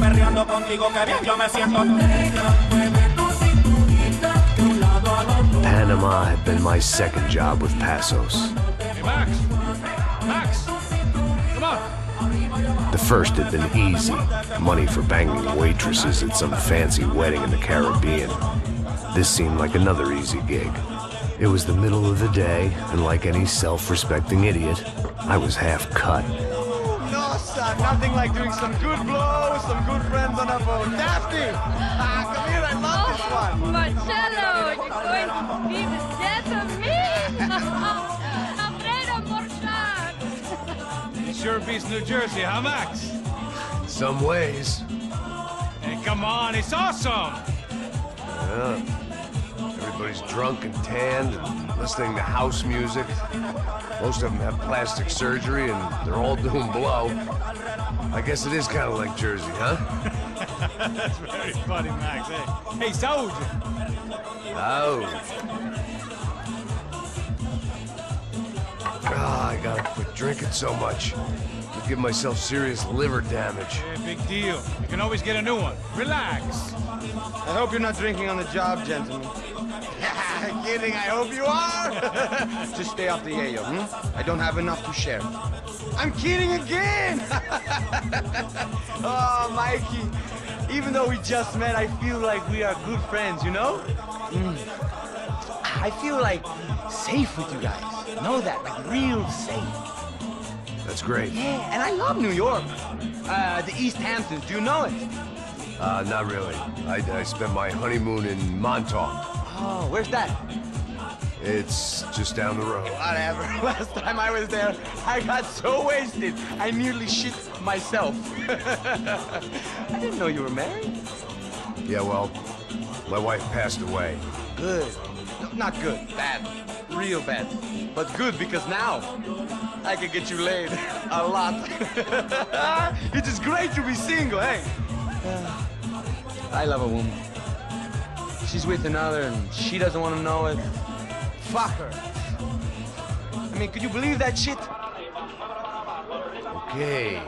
perreando contigo, que bien yo me siento. Mueve tu cinturita de un lado al otro. Panama had been my second job with Passos. Hey, Max! Max! Come on! The first had been easy. Money for banging waitresses at some fancy wedding in the Caribbean. This seemed like another easy gig. It was the middle of the day, and like any self-respecting idiot, I was half cut. No, son, nothing like doing some good blows, some good friends on a boat. Daphne! Come here, I love this one. Marcello, you're going to be the death of me! Alfredo Morchan! It sure beats New Jersey, huh, Max? In some ways. Hey, come on, it's awesome! Yeah. Everybody's drunk and tanned and listening to house music. Most of them have plastic surgery and they're all doing blow. I guess it is kind of like Jersey, huh? That's very funny, Max. Hey, Saúde! Oh. I gotta quit drinking so much. I'll give myself serious liver damage. Hey, big deal. You can always get a new one. Relax. I hope you're not drinking on the job, gentlemen. Kidding, I hope you are. Just stay off the yayo, I don't have enough to share. I'm kidding again. Oh, Mikey, even though we just met, I feel like we are good friends, you know? I feel like safe with you guys. Know that, like real safe. That's great. Yeah, and I love New York. The East Hamptons, do you know it? Not really. I spent my honeymoon in Montauk. Oh, where's that? It's just down the road. Whatever. Last time I was there, I got so wasted, I nearly shit myself. I didn't know you were married. Yeah, well, my wife passed away. Good. No, not good. Bad. Real bad. But good because now I can get you laid a lot. It is great to be single, hey? I love a woman. She's with another and she doesn't want to know it. Fuck her. I mean, could you believe that shit? Okay.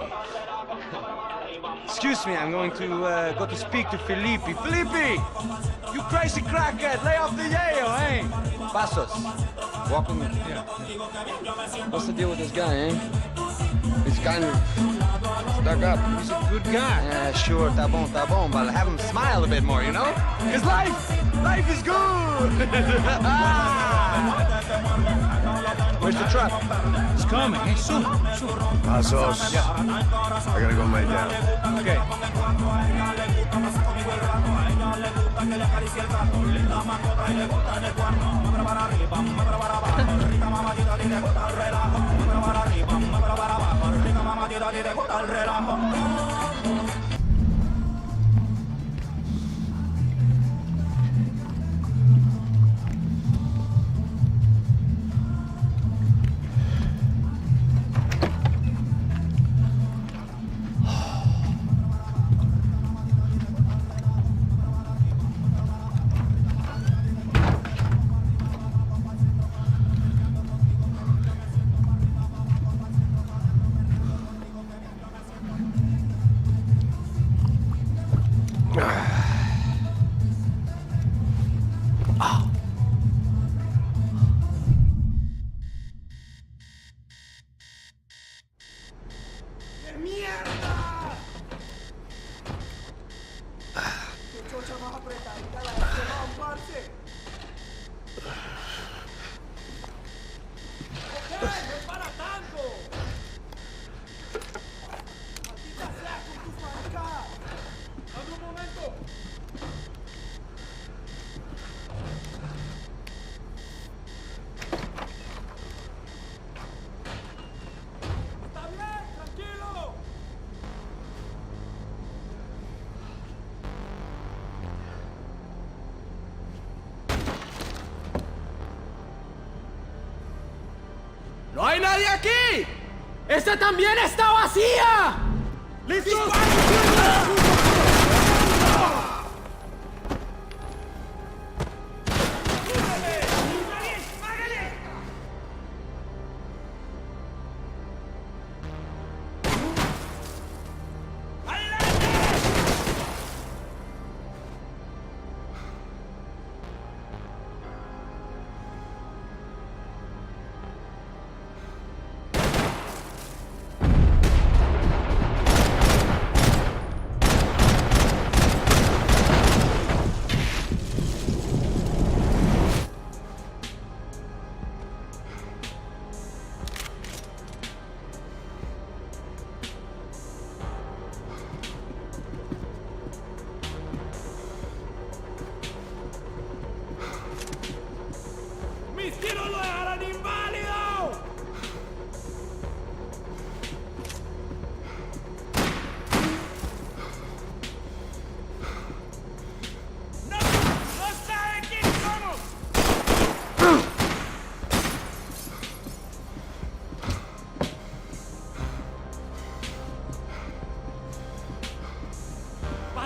Excuse me, I'm going to go to speak to Felipe. Felipe! You crazy crackhead, lay off the yayo, hey? Passos, walk with me. Yeah. What's the deal with this guy, eh? He's kind of stuck up. He's a good guy. Yeah, sure, tá bom, but have him smile a bit more, you know? Because life is good! Where's the truck? It's coming. Hey, soon. Passos. Yeah. I gotta go lay down. Okay. ¡No hay nadie aquí! ¡Esta también está vacía! ¡Listos!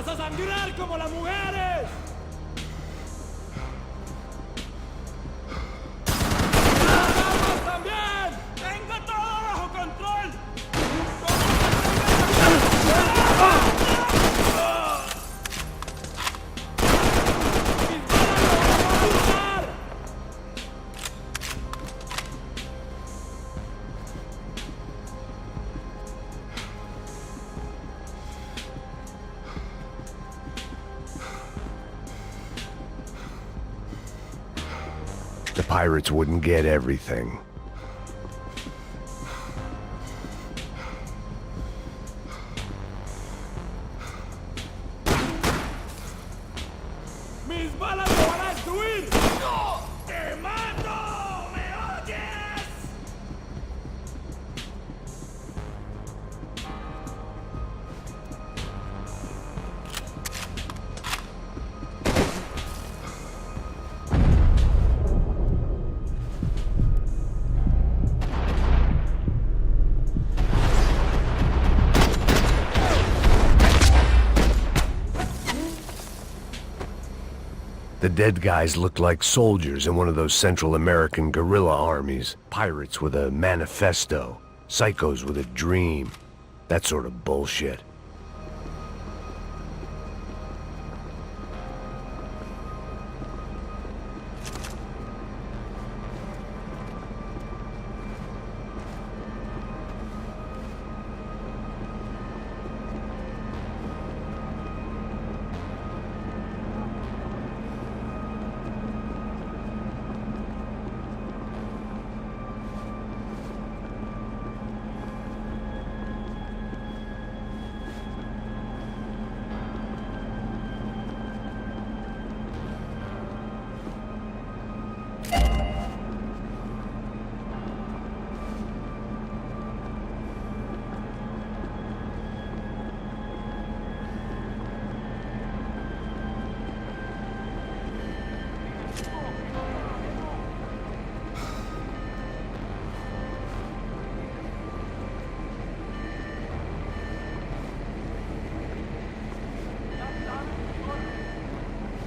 ¡Vas a sangrar como las mujeres! ¡Las armas también! ¡Tengo todo bajo control! The pirates wouldn't get everything. ¡Mis balas me van a destruir! ¡No! ¡Te mato! ¿Me oyes? The dead guys looked like soldiers in one of those Central American guerrilla armies. Pirates with a manifesto. Psychos with a dream. That sort of bullshit.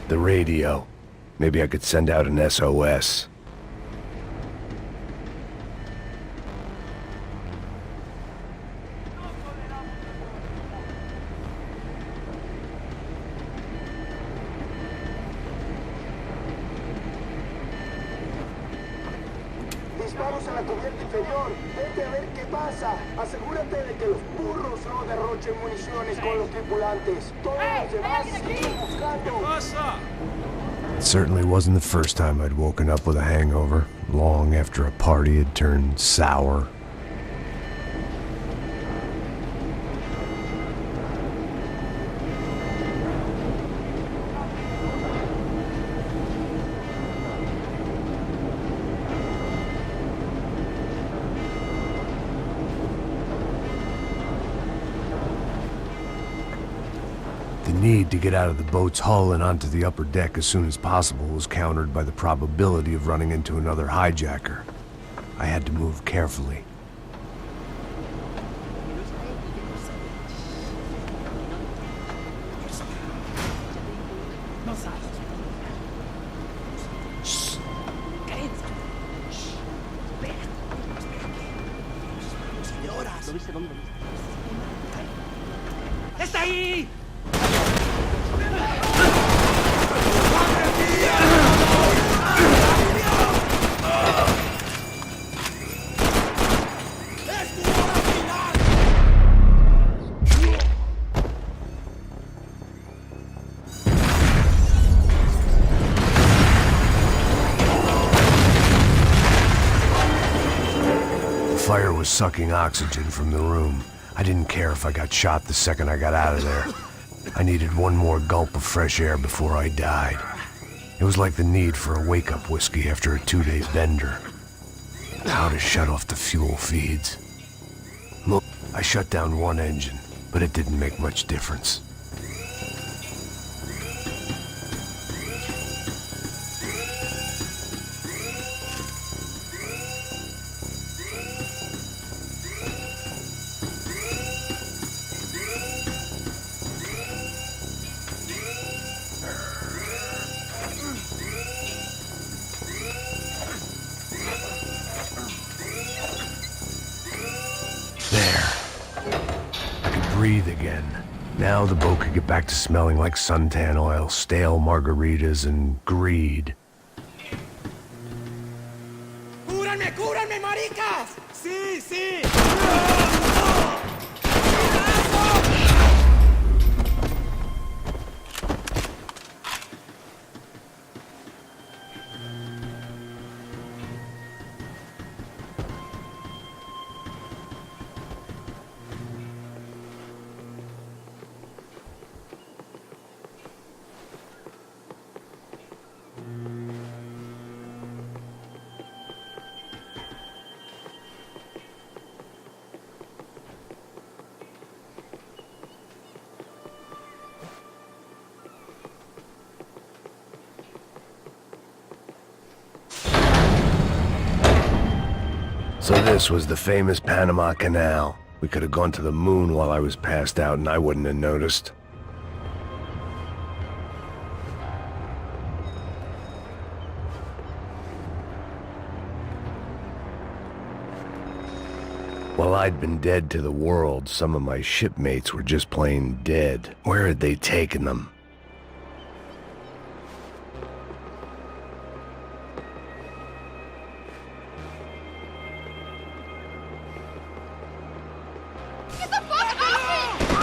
The radio. Maybe I could send out an SOS. Disparos en la cubierta inferior. Vete a ver qué pasa. Asegúrate de que los burros no derrochen municiones con los tripulantes. Todos los demás siguen buscando. It certainly wasn't the first time I'd woken up with a hangover, long after a party had turned sour. The need to get out of the boat's hull and onto the upper deck as soon as possible was countered by the probability of running into another hijacker. I had to move carefully. ¡Está ahí! The fire was sucking oxygen from the room. I didn't care if I got shot the second I got out of there. I needed one more gulp of fresh air before I died. It was like the need for a wake-up whiskey after a 2-day bender. How to shut off the fuel feeds. Look, I shut down one engine, but it didn't make much difference. again. Now the boat could get back to smelling like suntan oil, stale margaritas, and greed. ¡Cúbranme, cúbranme, maricas! ¡Sí, sí! So this was the famous Panama Canal. We could have gone to the moon while I was passed out and I wouldn't have noticed. While I'd been dead to the world, some of my shipmates were just plain dead. Where had they taken them? Get the fuck off me!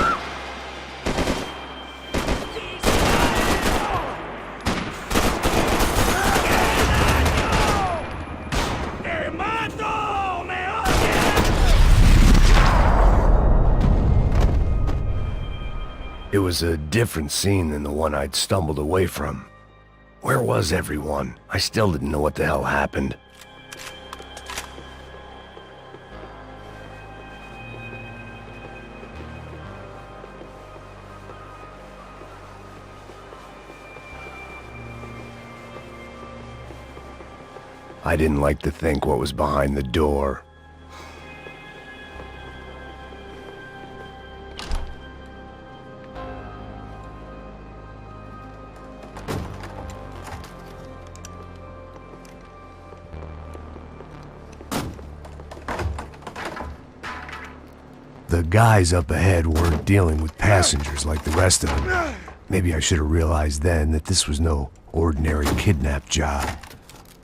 ¡Te mato! ¡Me odias! It was a different scene than the one I'd stumbled away from. Where was everyone? I still didn't know what the hell happened. I didn't like to think what was behind the door. The guys up ahead weren't dealing with passengers like the rest of them. Maybe I should have realized then that this was no ordinary kidnap job.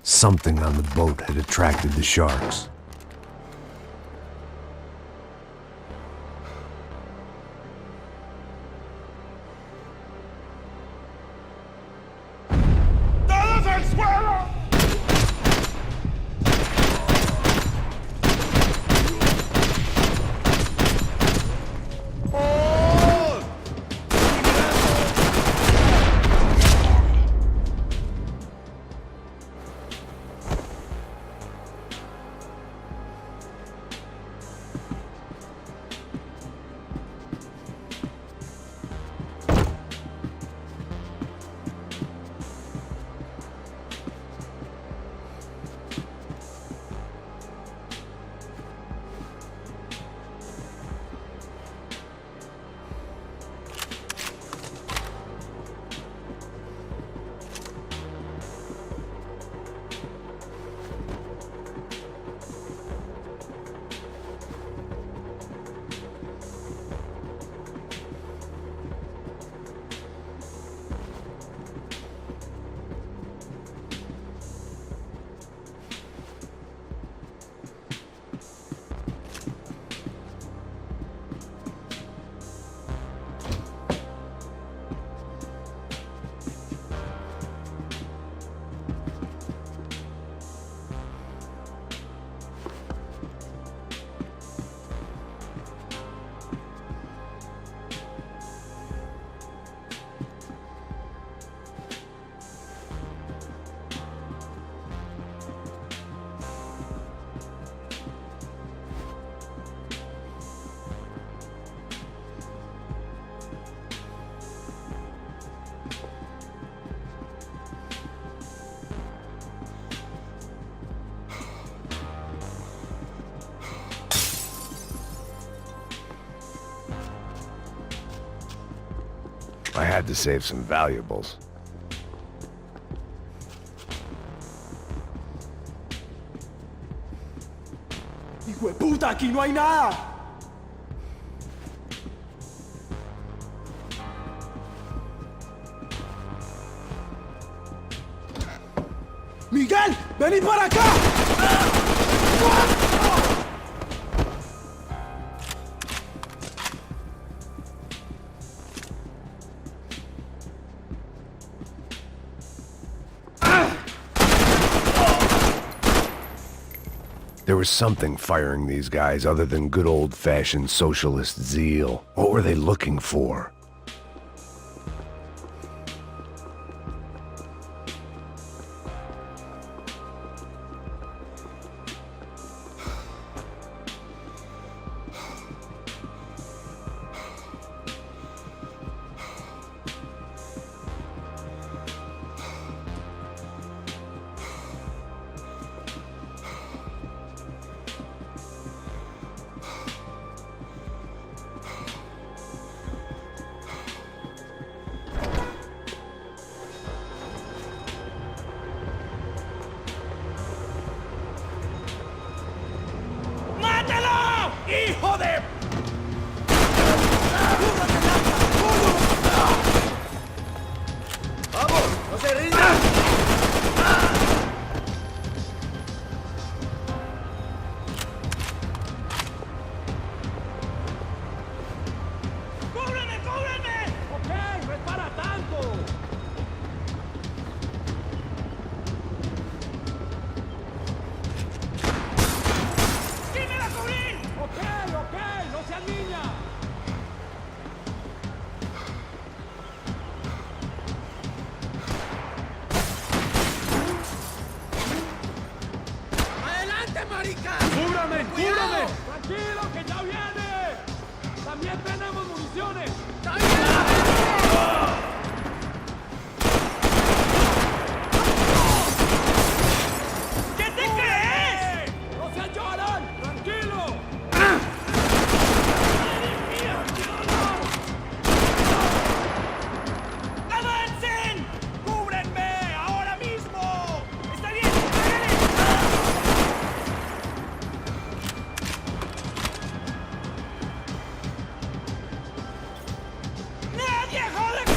Something on the boat had attracted the sharks. ¡Todos al suelo! I had to save some valuables. ¡Hijo de puta! ¡Aquí no hay nada! ¡Miguel! ¡Vení para acá! There was something firing these guys other than good old-fashioned socialist zeal. What were they looking for? ¡Mátalo! ¡Hijo de... ¡Vamos! ¡No se rindan! ¡Cúbreme, cúbreme! Ok, no es para tanto. ¡Dímela a cubrir! Ok, ok, no seas niña. ¡Adelante, marica! ¡Cúbrame, ¡Cuidado! cúbrame! ¡Tranquilo, que ya viene! ¡También tenemos municiones! ¿Qué te crees? ¡No se lloran! ¡Tranquilo! ¡Avancen! ¡Cúbrenme! ¡Ahora mismo! ¡Está bien! ¡Nadie jode con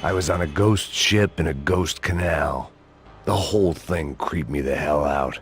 I was on a ghost ship in a ghost canal. The whole thing creeped me the hell out.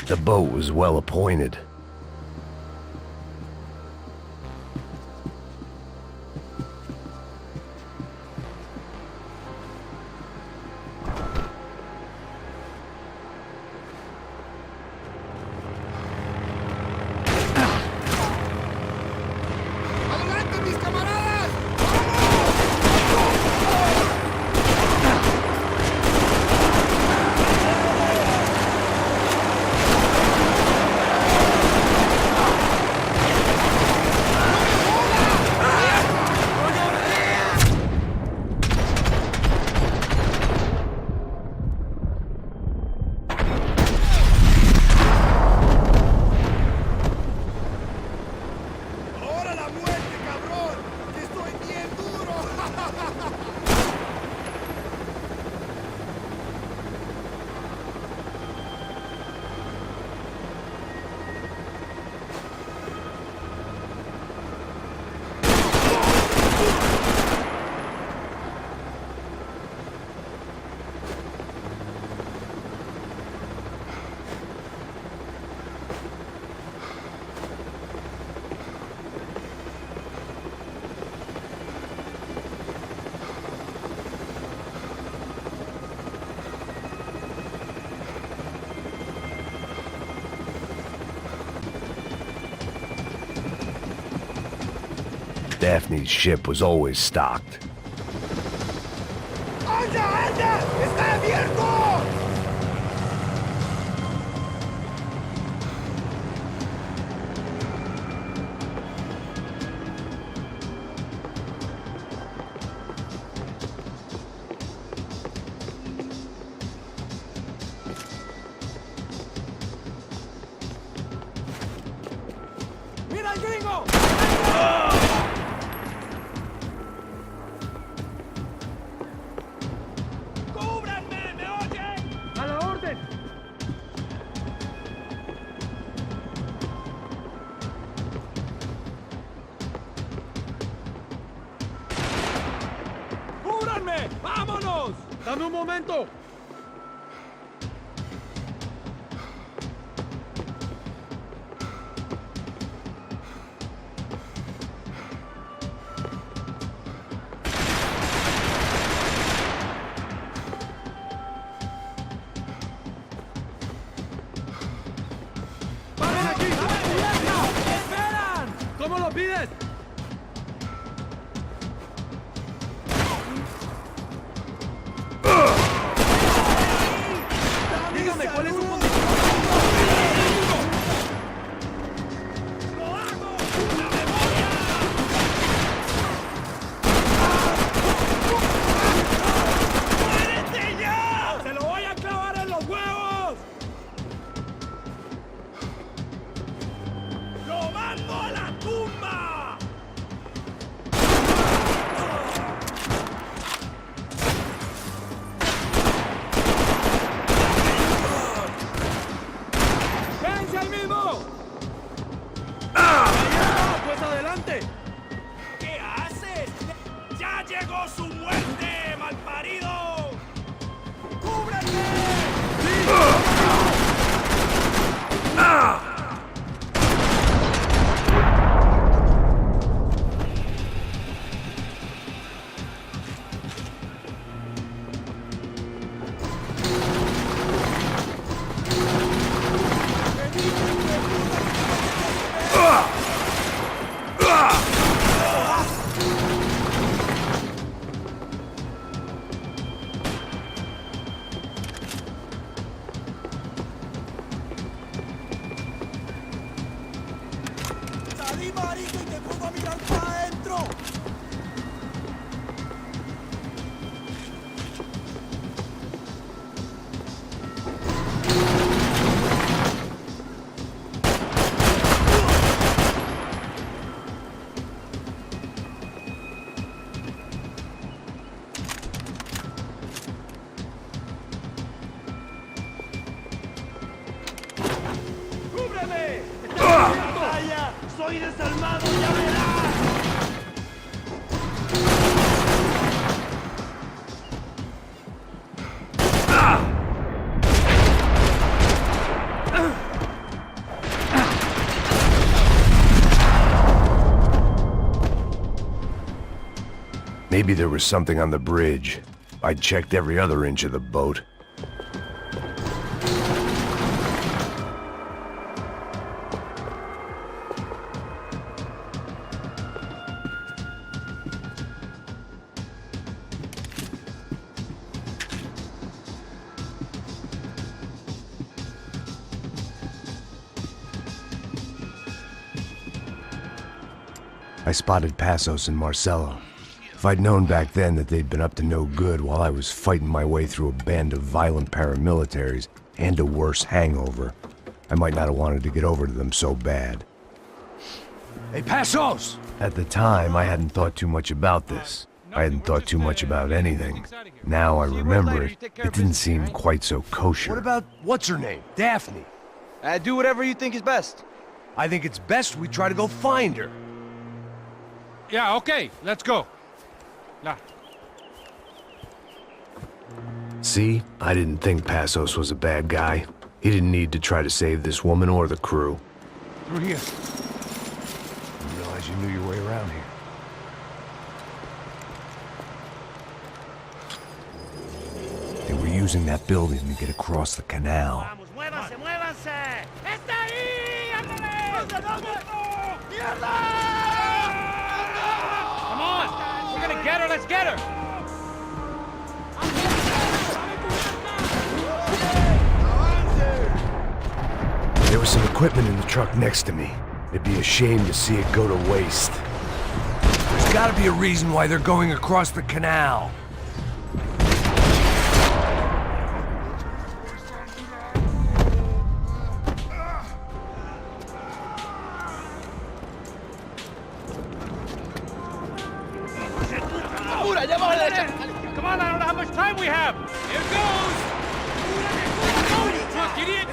The boat was well appointed. ¡Adelante, mis camaradas! ¡Ahora la muerte, cabrón! ¡Que estoy bien duro! Daphne's ship was always stocked. ¡Anda, anda! ¡Está abierto! ¡Dame un momento! ¡Paren aquí! ¡Esperan! ¿Cómo lo pides? Dígame, ¿cuál es su condición? ¡Lo hago! ¡La memoria! ¡Muérete ya! ¡Se lo voy a clavar en los huevos! ¡Lo mando a la tumba! ¡Vence ahí mismo! ¡Pues adelante! ¿Qué haces? ¡Ya llegó su muerte, malparido! ¡Cúbrete! ¡Salí, marico, y te pongo a mirar para adentro! ¡Cúbreme! ¡Batalla! ¡Soy desarmado, ya verás! Maybe there was something on the bridge. I checked every other inch of the boat. I spotted Passos and Marcelo. If I'd known back then that they'd been up to no good while I was fighting my way through a band of violent paramilitaries and a worse hangover, I might not have wanted to get over to them so bad. Hey, Passos! At the time, I hadn't thought too much about this. I hadn't thought too much about anything. Now I remember it, it didn't seem quite so kosher. What about what's her name? Daphne. Do whatever you think is best. I think it's best we try to go find her. Yeah, okay, let's go. Nah. See? I didn't think Passos was a bad guy. He didn't need to try to save this woman or the crew. Through here. Didn't realize you knew your way around here. They were using that building to get across the canal. ¡Vamos, muévanse, muévanse! ¡Está ahí! ¡Ándale! ¡Mierda! Come on! We're gonna get her, let's get her! There was some equipment in the truck next to me. It'd be a shame to see it go to waste. There's gotta be a reason why they're going across the canal. Come on, I don't know how much time we have! Here goes! Look, idiot!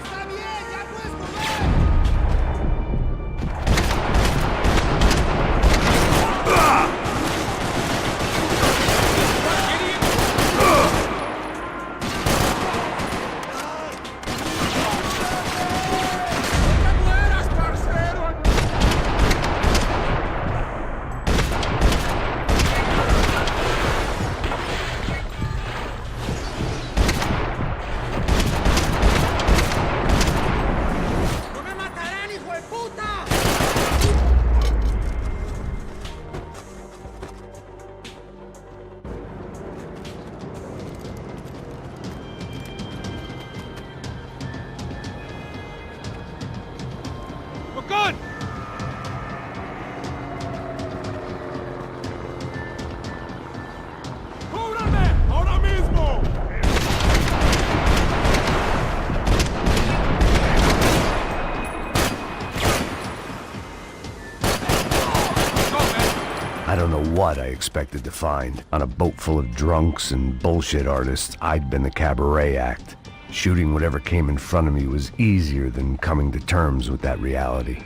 I don't know what I expected to find. On a boat full of drunks and bullshit artists, I'd been the cabaret act. Shooting whatever came in front of me was easier than coming to terms with that reality.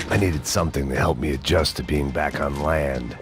I needed something to help me adjust to being back on land.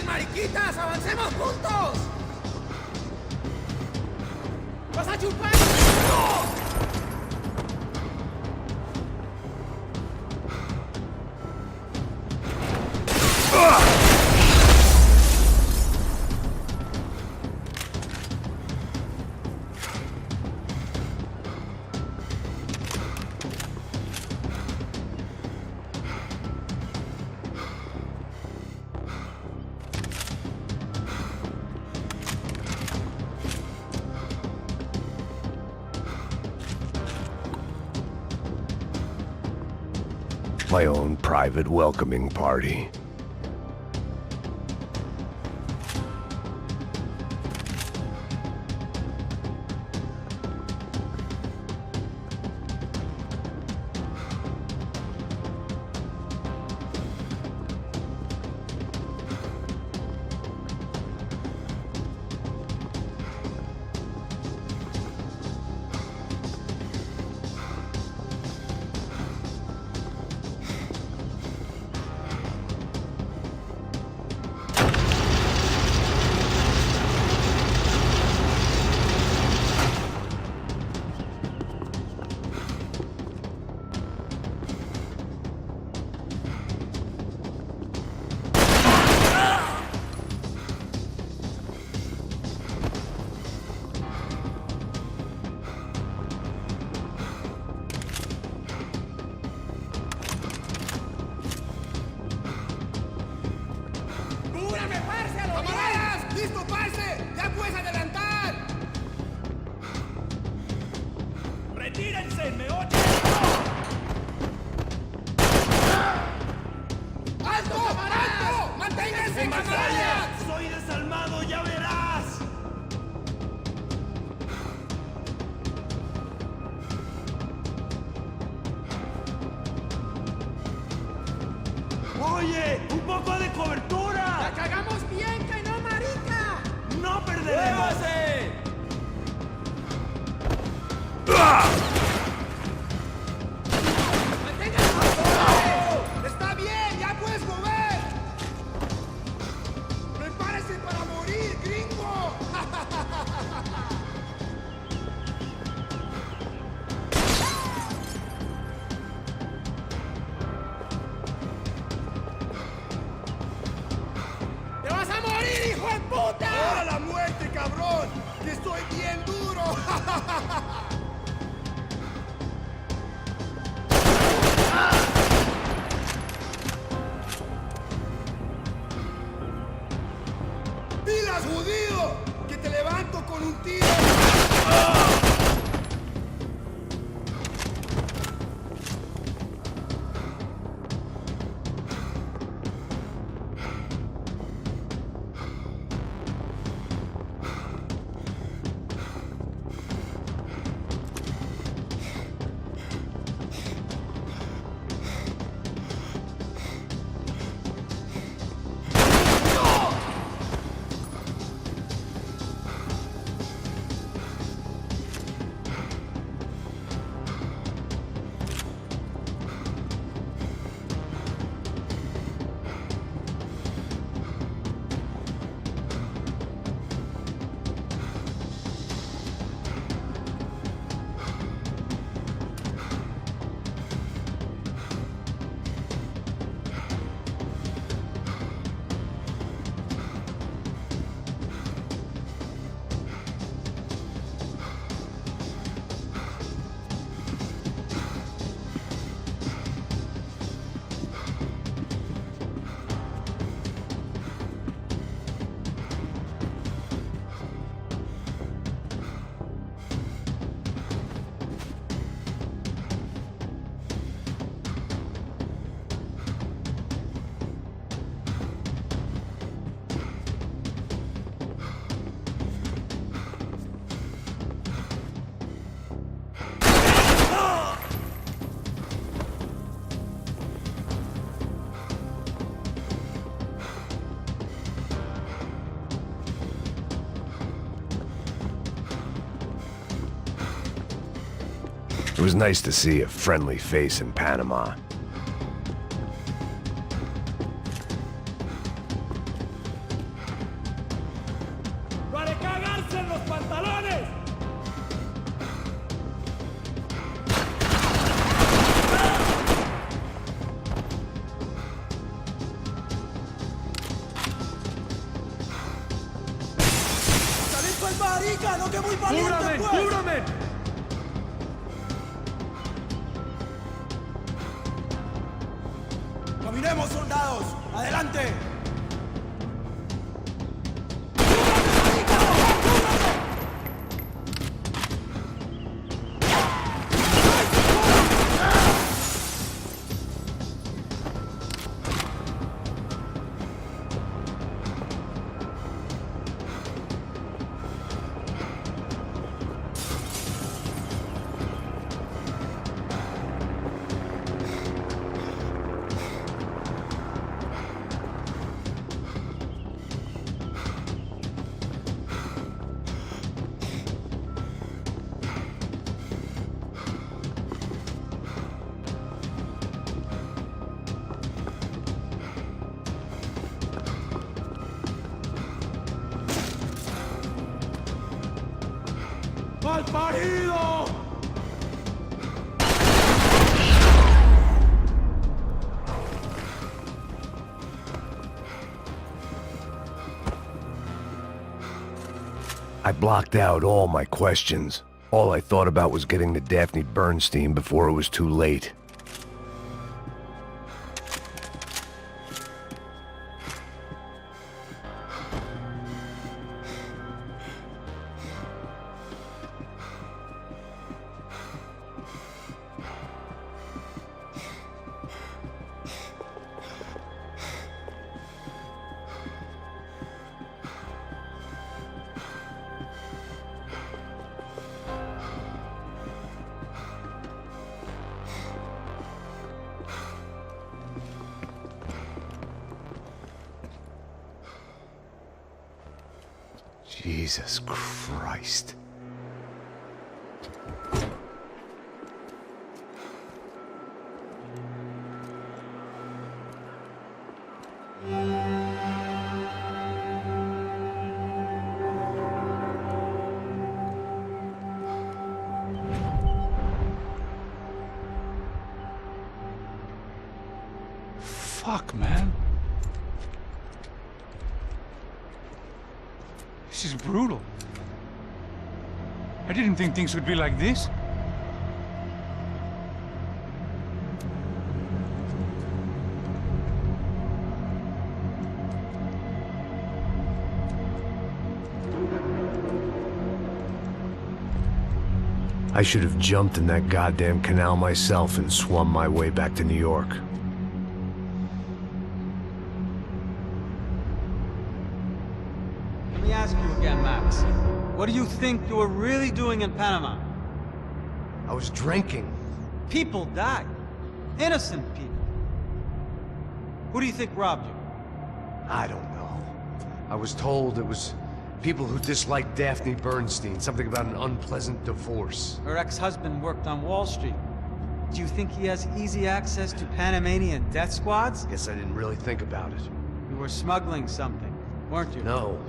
¡Margaritas, avancemos juntos! ¡Vas a chupar! ¡No! My own private welcoming party. ¡Retírense, me oyen! ¡Alto! ¡Alto! ¡Manténganse, camaradas! ¡Soy desalmado, ya verás! ¡Oye! ¡Un poco de cobertura! ¡La cagamos bien, que no, marica! ¡No perderemos! ¡Muévase! ¡Está bien! ¡Ya puedes mover! ¡Prepárese para morir, gringo! ¡Te vas a morir, hijo de puta! ¡Ahora la muerte, cabrón! ¡Que estoy bien duro! ¡Pilas, judío! ¡Que te levanto con un tiro! It was nice to see a friendly face in Panama. ¡Para cagarse en los pantalones! ¡Salid pa'l marica! ¡No que muy valiente, ¡Cúbrame! pues! ¡Cúbrame! ¡Caminemos, soldados! ¡Adelante! ¡Mal parido! I blocked out all my questions. All I thought about was getting to Daphne Bernstein before it was too late. Jesus Christ. Fuck, man. This is brutal. I didn't think things would be like this. I should have jumped in that goddamn canal myself and swum my way back to New York. Let me ask you again, Max. What do you think you were really doing in Panama? I was drinking. People died. Innocent people. Who do you think robbed you? I don't know. I was told it was people who disliked Daphne Bernstein, something about an unpleasant divorce. Her ex-husband worked on Wall Street. Do you think he has easy access to Panamanian death squads? Guess I didn't really think about it. You were smuggling something, weren't you? No.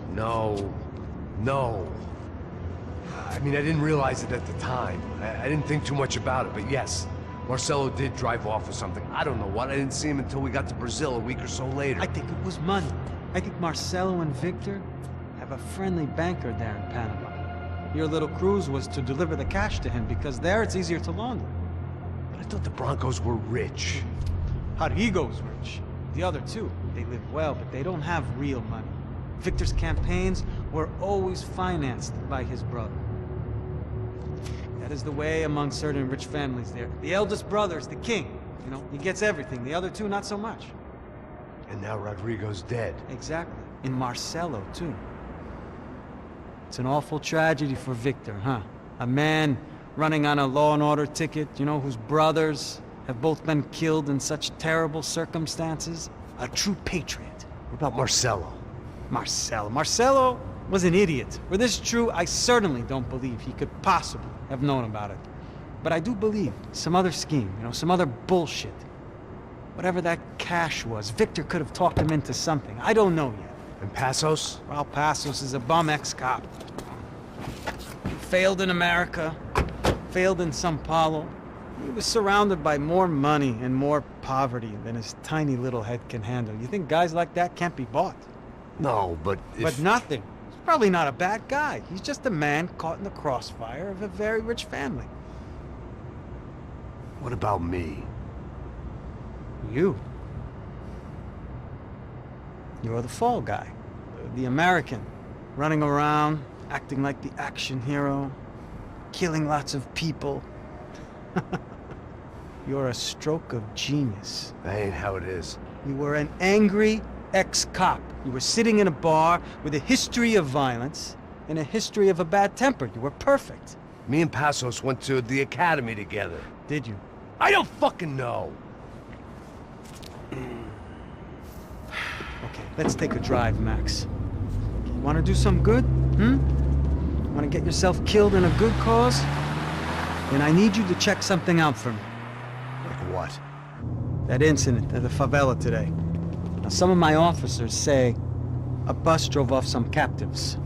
I mean, I didn't realize it at the time. I didn't think too much about it, but yes, Marcelo did drive off with something. I don't know what. I didn't see him until we got to Brazil a week or so later. I think it was money. I think Marcelo and Victor have a friendly banker there in Panama. Your little cruise was to deliver the cash to him because there it's easier to launder. But I thought the Broncos were rich. Rodrigo's rich. The other two, they live well, but they don't have real money. Victor's campaigns were always financed by his brother. That is the way among certain rich families there. The eldest brother's the king. You know, he gets everything. The other two, not so much. And now Rodrigo's dead. Exactly. And Marcelo, too. It's an awful tragedy for Victor, huh? A man running on a law and order ticket, you know, whose brothers have both been killed in such terrible circumstances. A true patriot. What about Marcelo? Marcelo was an idiot. Were this true, I certainly don't believe he could possibly have known about it. But I do believe some other scheme, you know, some other bullshit. Whatever that cash was, Victor could have talked him into something. I don't know yet. And Passos? Well, Passos is a bum ex-cop. Failed in America, failed in São Paulo. He was surrounded by more money and more poverty than his tiny little head can handle. You think guys like that can't be bought? No, but if... But nothing. He's probably not a bad guy. He's just a man caught in the crossfire of a very rich family. What about me? You. You're the fall guy. The American. Running around, acting like the action hero. Killing lots of people. You're a stroke of genius. That ain't how it is. You were an angry ex-cop. You were sitting in a bar with a history of violence and a history of a bad temper. You were perfect. Me and Passos went to the academy together. Did you? I don't fucking know. Okay, let's take a drive, Max. You want to do some good? Want to get yourself killed in a good cause? Then I need you to check something out for me. Like what? That incident at the favela today. Now, some of my officers say a bus drove off some captives.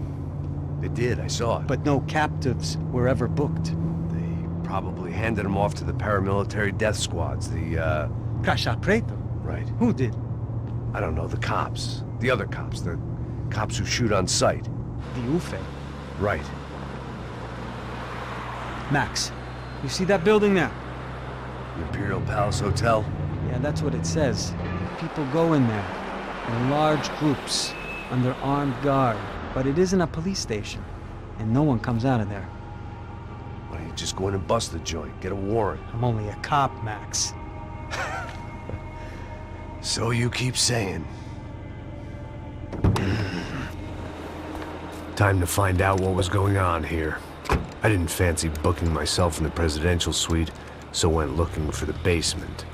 They did, I saw it. But no captives were ever booked. They probably handed them off to the paramilitary death squads, the, Caixa Preta? Right. Who did? I don't know, the cops. The other cops, the cops who shoot on sight. The UFE. Right. Max, you see that building there? The Imperial Palace Hotel? Yeah, that's what it says. People go in there in large groups under armed guard. But it isn't a police station, and no one comes out of there. Why don't you just go in and bust the joint, get a warrant? I'm only a cop, Max. So you keep saying. Time to find out what was going on here. I didn't fancy booking myself in the presidential suite, so went looking for the basement.